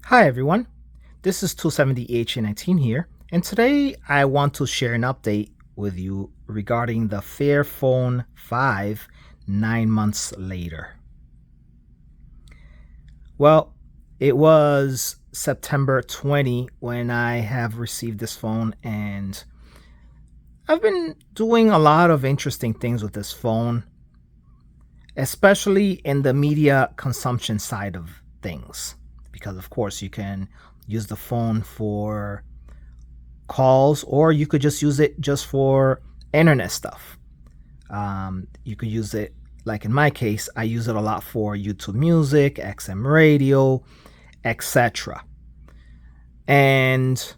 Hi everyone, this is 270H19 here, and today I want to share an update with you regarding the Fairphone 5 9 months later. Well, it was September 20 when I have received this phone, and I've been doing a lot of interesting things with this phone, especially in the media consumption side of things, because of course you can use the phone for calls, or you could just use it just for internet stuff. You could use it, like in my case, I use it a lot for YouTube Music, XM Radio, etc. And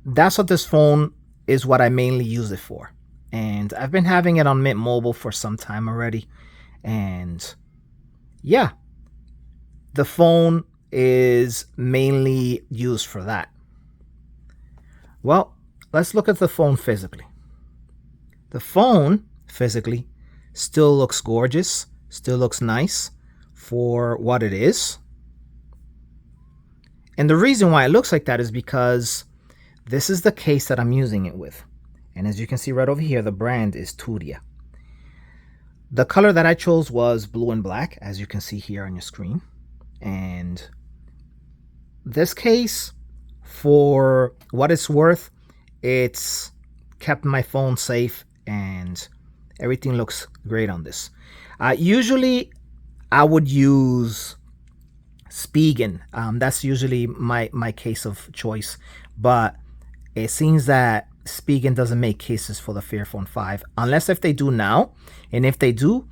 that's what this phone is, what I mainly use it for. And I've been having it on Mint Mobile for some time already. And yeah, the phone is mainly used for that. Well, let's look at the phone physically. The phone physically still looks gorgeous, still looks nice for what it is. And the reason why it looks like that is because this is the case that I'm using it with. And as you can see right over here, the brand is Tudia. The color that I chose was blue and black, as you can see here on your screen. And this case, for what it's worth, it's kept my phone safe and everything looks great on this. Usually I would use Spigen. That's usually my case of choice, but it seems that Spigen doesn't make cases for the Fairphone 5, unless if they do now. And if they do,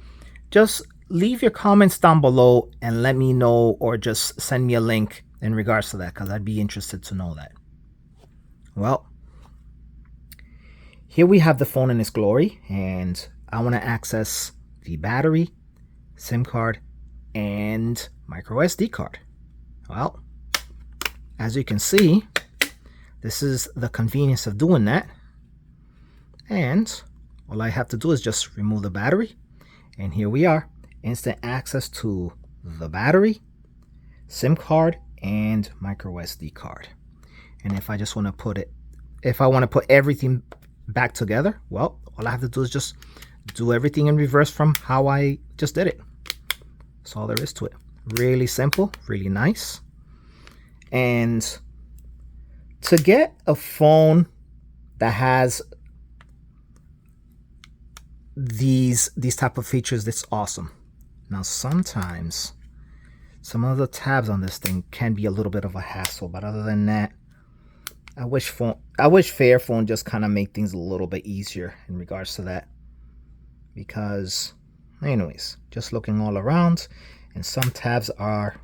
just leave your comments down below and let me know, or just send me a link in regards to that, because I'd be interested to know that. Well, here we have the phone in its glory, and I want to access the battery, SIM card, and micro SD card. Well, as you can see, this is the convenience of doing that. And all I have to do is just remove the battery, and here we are. Instant access to the battery, SIM card, and micro SD card. And if I just want to put it, if I want to put everything back together, well, all I have to do is just do everything in reverse from how I just did it. That's all there is to it. Really simple, really nice. And to get a phone that has these type of features, that's awesome. Now sometimes some of the tabs on this thing can be a little bit of a hassle, but other than that, I wish Fairphone just kind of make things a little bit easier in regards to that. Because anyways, just looking all around, and some tabs are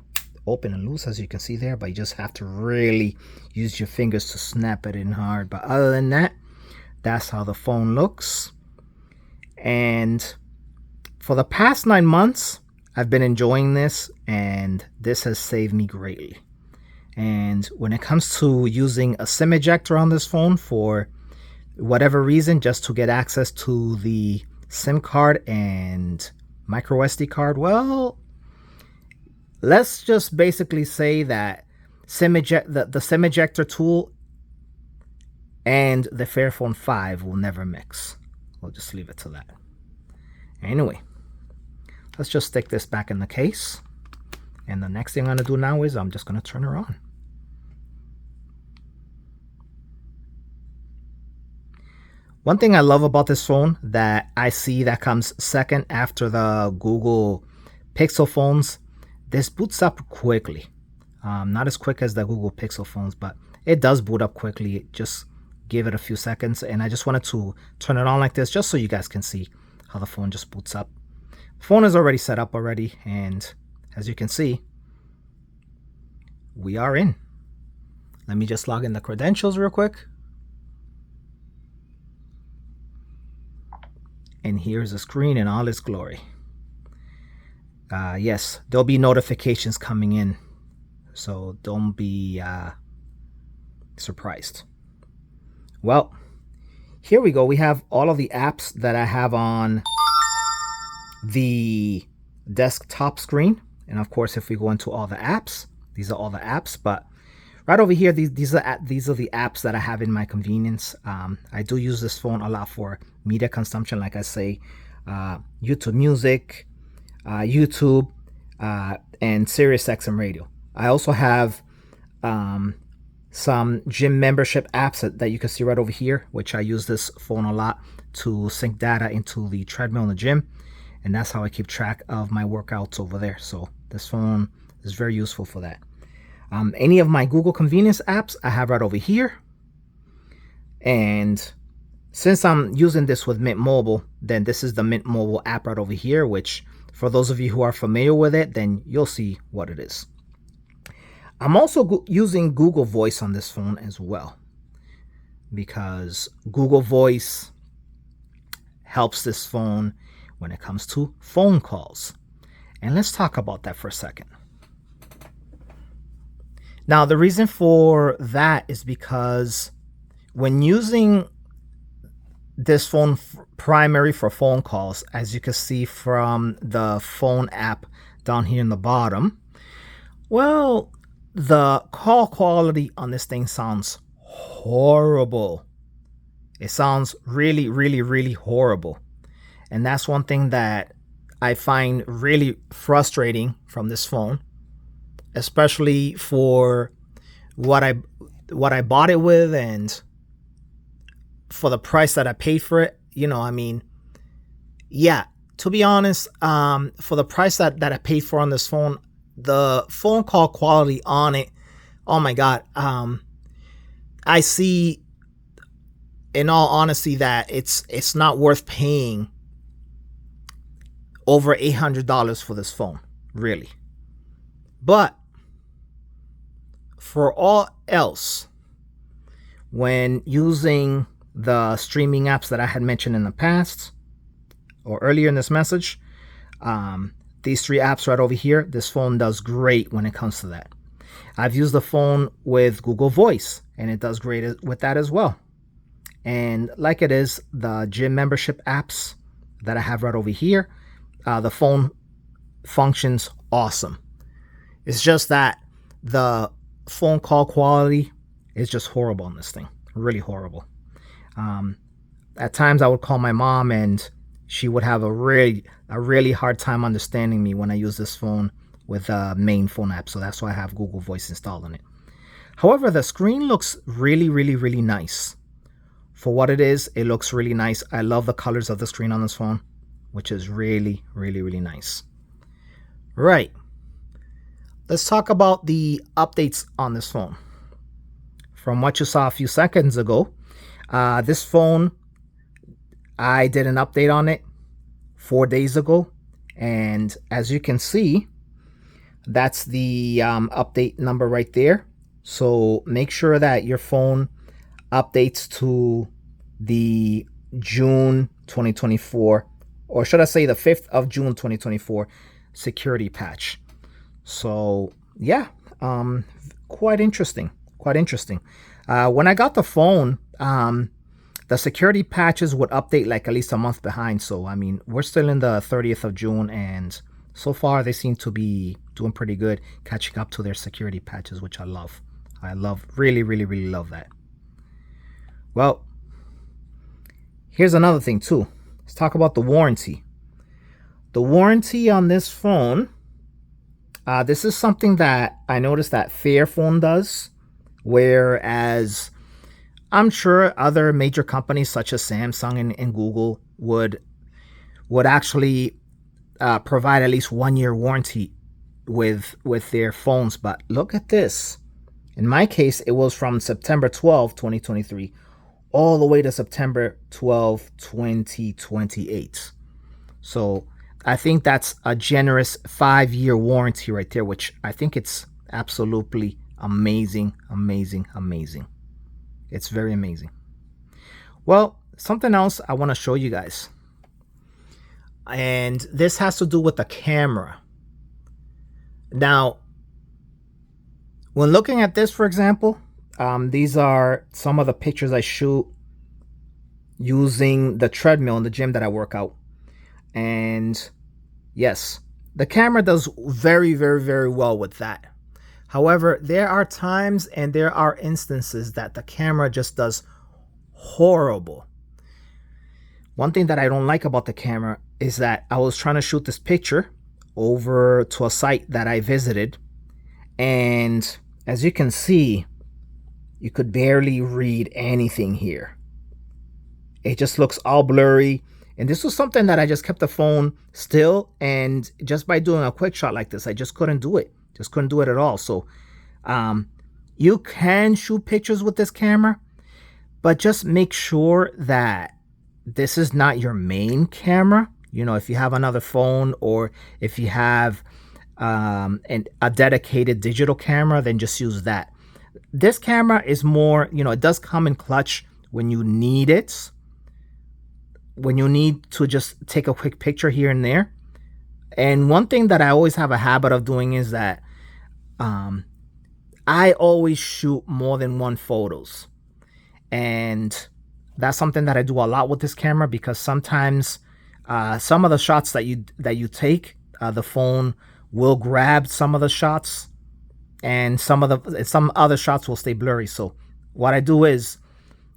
open and loose, as you can see there, but you just have to really use your fingers to snap it in hard. But other than that, that's how the phone looks. And for the past 9 months, I've been enjoying this, and this has saved me greatly. And when it comes to using a SIM ejector on this phone for whatever reason, just to get access to the SIM card and micro SD card, well, let's just basically say that the SIM ejector tool and the Fairphone 5 will never mix. We'll just leave it to that. Anyway, let's just stick this back in the case. And the next thing I'm going to do now is I'm just going to turn her on. One thing I love about this phone that I see that comes second after the Google Pixel phones, this boots up quickly. Not as quick as the Google Pixel phones, but it does boot up quickly. Just give it a few seconds, and I just wanted to turn it on like this just so you guys can see how the phone just boots up. Phone is already set up already, and as you can see, we are in. Let me just log in the credentials real quick. And here's the screen in all its glory. Yes, there'll be notifications coming in, so don't be surprised. Well, here we go. We have all of the apps that I have on the desktop screen. And of course, if we go into all the apps, These are all the apps, but right over here, these are the apps that I have in my convenience. I do use this phone a lot for media consumption, like I say, YouTube Music, YouTube, and Sirius XM Radio. I also have some gym membership apps that you can see right over here, which I use this phone a lot to sync data into the treadmill in the gym, and that's how I keep track of my workouts over there. So this phone is very useful for that. Any of my Google convenience apps I have right over here, and since I'm using this with Mint Mobile, then this is the Mint Mobile app right over here, which for those of you who are familiar with it, then you'll see what it is. I'm also using Google Voice on this phone as well, because Google Voice helps this phone when it comes to phone calls. And let's talk about that for a second. Now, the reason for that is because when using this phone primary for phone calls, as you can see from the phone app down here in the bottom, well, the call quality on this thing sounds horrible. It sounds really, really, really horrible. And that's one thing that I find really frustrating from this phone, especially for what I bought it with and for the price that I paid for it. You know, I mean, yeah, to be honest, for the price that I paid for on this phone, the phone call quality on it, oh my God. I see, in all honesty, that it's not worth paying over $800 for this phone, really. But for all else, when using the streaming apps that I had mentioned in the past or earlier in this message, these three apps right over here, this phone does great when it comes to that. I've used the phone with Google Voice, and it does great with that as well. And like it is, the gym membership apps that I have right over here, the phone functions awesome. It's just that the phone call quality is just horrible on this thing, really horrible. At times I would call my mom and she would have a really hard time understanding me when I use this phone with a main phone app. So that's why I have Google Voice installed on it. However, the screen looks really, really, really nice. For what it is, it looks really nice. I love the colors of the screen on this phone, which is really, really, really nice. Right. Let's talk about the updates on this phone. From what you saw a few seconds ago, this phone, I did an update on it 4 days ago. And as you can see, that's the update number right there. So make sure that your phone updates to the June 2024, or should I say the 5th of June 2024 security patch. So yeah, quite interesting. When I got the phone, the security patches would update like at least a month behind. So I mean, we're still in the 30th of June, and so far they seem to be doing pretty good catching up to their security patches, which I love. Really, really, really love that. Well, here's another thing too. Let's talk about the warranty. The warranty on this phone, this is something that I noticed that Fairphone does, whereas I'm sure other major companies such as Samsung and Google would actually provide at least 1 year warranty with their phones. But look at this. In my case, it was from September 12, 2023, all the way to September 12, 2028. So I think that's a generous 5-year warranty right there, which I think it's absolutely amazing. It's very amazing. Well, something else I want to show you guys. And this has to do with the camera. Now, when looking at this, for example, these are some of the pictures I shoot using the treadmill in the gym that I work out. And yes, the camera does very, very, very well with that. However, there are times and there are instances that the camera just does horrible. One thing that I don't like about the camera is that I was trying to shoot this picture over to a site that I visited, and as you can see, you could barely read anything here. It just looks all blurry. And this was something that I just kept the phone still, and just by doing a quick shot like this, I just couldn't do it. Just couldn't do it at all. So you can shoot pictures with this camera, but just make sure that this is not your main camera. You know, if you have another phone, or if you have a dedicated digital camera, then just use that. This camera is more, you know, it does come in clutch when you need it, when you need to just take a quick picture here and there. And one thing that I always have a habit of doing is that I always shoot more than one photos. And that's something that I do a lot with this camera, because sometimes some of the shots that you take, the phone will grab some of the shots, and some other shots will stay blurry. So what I do is,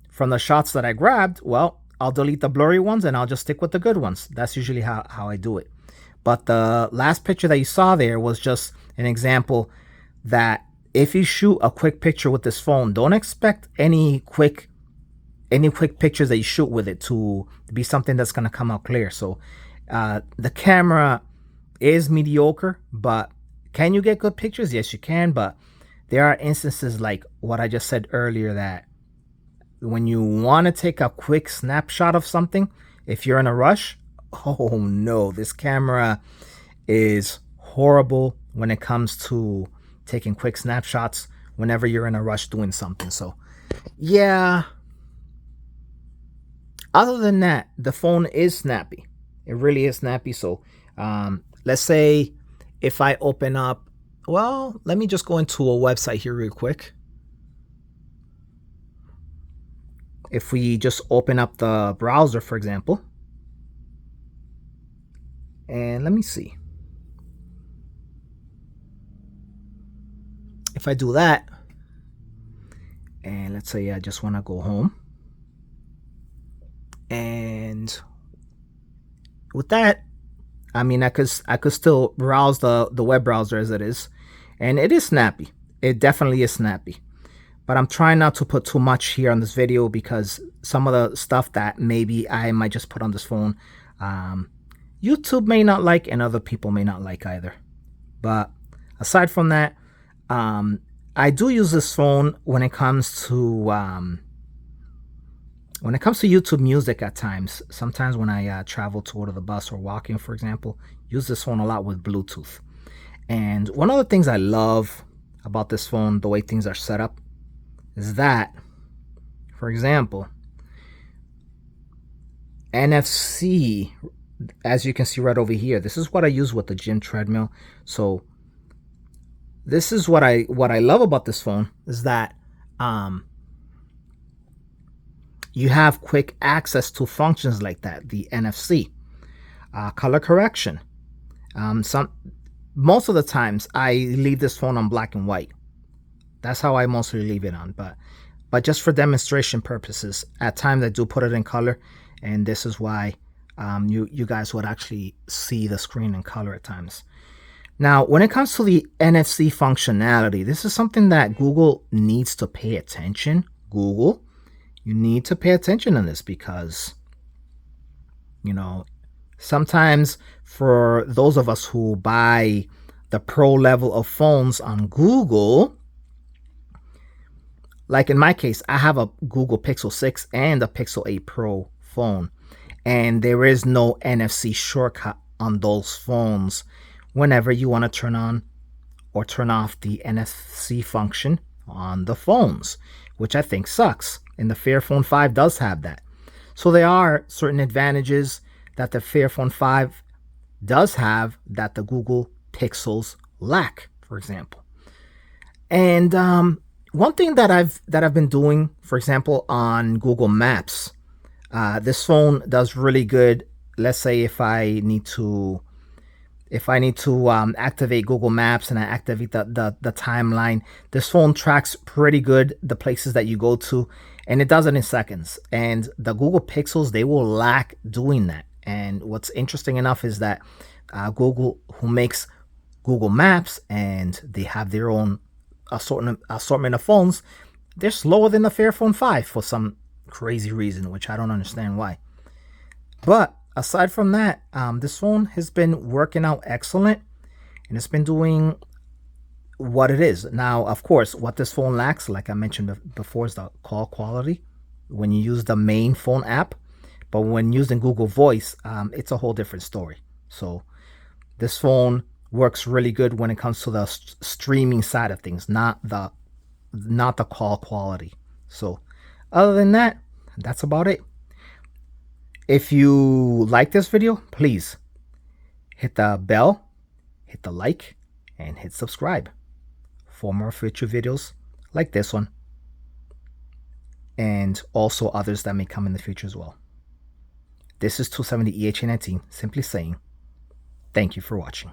from the shots that I grabbed, well, I'll delete the blurry ones and I'll just stick with the good ones. That's usually how I do it. But the last picture that you saw there was just an example that if you shoot a quick picture with this phone, don't expect any quick pictures that you shoot with it to be something that's going to come out clear. So the camera is mediocre, but can you get good pictures? Yes, you can. But there are instances like what I just said earlier, that when you want to take a quick snapshot of something, if you're in a rush, oh no, this camera is horrible when it comes to taking quick snapshots whenever you're in a rush doing something. So yeah, other than that, the phone is snappy. It really is snappy. So let's say if I open up, well, let me just go into a website here real quick. If we just open up the browser, for example, and let me see. If I do that, and let's say I just want to go home, and with that, I mean, I could still browse the web browser as it is, and it is snappy. It definitely is snappy. But I'm trying not to put too much here on this video, because some of the stuff that maybe I might just put on this phone, YouTube may not like, and other people may not like either. But aside from that, I do use this phone when it comes to YouTube Music at times. Sometimes when I travel to the bus or walking, for example, use this phone a lot with Bluetooth. And one of the things I love about this phone, the way things are set up, is that, for example, NFC, as you can see right over here, this is what I use with the gym treadmill. So this is what I love about this phone, is that you have quick access to functions like that, the NFC, color correction. Most of the times I leave this phone on black and white. That's how I mostly leave it on. But just for demonstration purposes, at times I do put it in color, and this is why you guys would actually see the screen in color at times. Now, when it comes to the NFC functionality, this is something that Google needs to pay attention. Google, you need to pay attention on this, because, you know, sometimes for those of us who buy the pro level of phones on Google, like in my case, I have a Google Pixel 6 and a Pixel 8 Pro phone, and there is no NFC shortcut on those phones whenever you want to turn on or turn off the NFC function on the phones, which I think sucks. And the Fairphone 5 does have that. So there are certain advantages that the Fairphone 5 does have that the Google Pixels lack, for example. And one thing that I've been doing, for example, on Google Maps, this phone does really good. Let's say if I need to If I need to activate Google Maps and I activate the timeline, this phone tracks pretty good the places that you go to, and it does it in seconds. And the Google Pixels, they will lack doing that. And what's interesting enough is that Google, who makes Google Maps, and they have their own assortment of phones, they're slower than the Fairphone 5 for some crazy reason, which I don't understand why. But aside from that, this phone has been working out excellent, and it's been doing what it is. Now, of course, what this phone lacks, like I mentioned before, is the call quality when you use the main phone app. But when using Google Voice, it's a whole different story. So this phone works really good when it comes to the streaming side of things, not the call quality. So other than that, that's about it. If you like this video, please hit the bell, hit the like, and hit subscribe for more future videos like this one, and also others that may come in the future as well. This is 270 EHA19, simply saying thank you for watching.